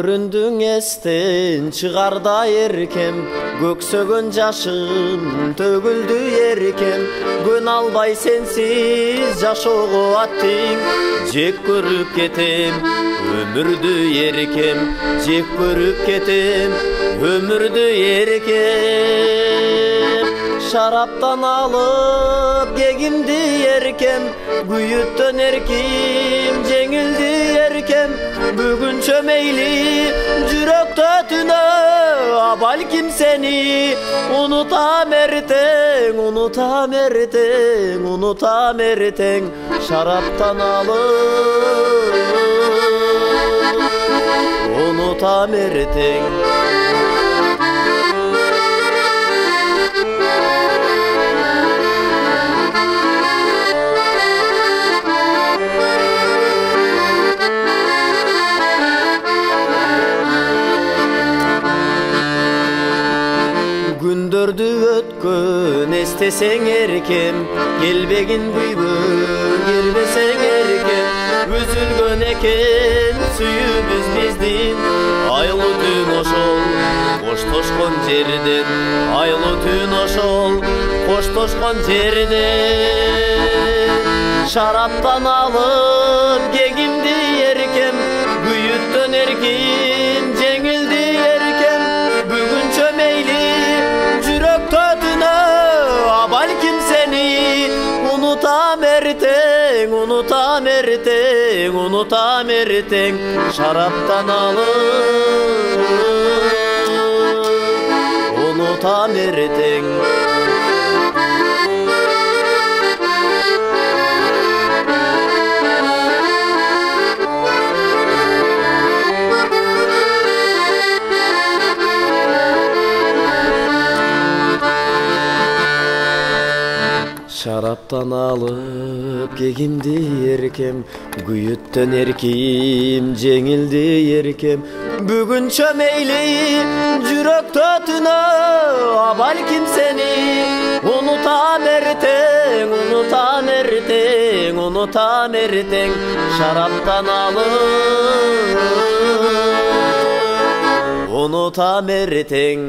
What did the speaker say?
көрүндүң эстен чыгарда эркем, көксөгөн жашым төгүлдү эркем. Көн албай сенсиз жашоого аттың, жек көрүп кетем өмүрдү эркем, жек көрүп кетем өмүрдү эркем. Шараптан алып кегимди эркем, күйүттөн эрким жеңилди эркем. Бүгүнчө мейли жүрөктө түнө, а балким сени унутам эртең, унутам эртең, унутам эртең. Шараптан алып унутам эртең. Күндөрдү өткөн эстесең эркем, келбегин күйбөң келбесең эркем. Үзүлгөн экен сүйүүбүз биздин, айлуу түн ошол коштошкон жерден, айлуу түн ошол коштошкон жерден. Шараптан алып кегимди эркем, күйүттөн эрким жеңилди эркем. Бүгүнчө мейли балким сени унутам эртең, унутам эртең, унутам эртең. Шараптан алып унутам эртең. Şaraptan alıp kegimdi erkem, kuyuttun erkim жеңилди erkem. Bugün çömeyli жүрөктө түнө, a balkim seni unutam erteң, unutam erteң, unutam erteң. Şaraptan alıp unutam erteң.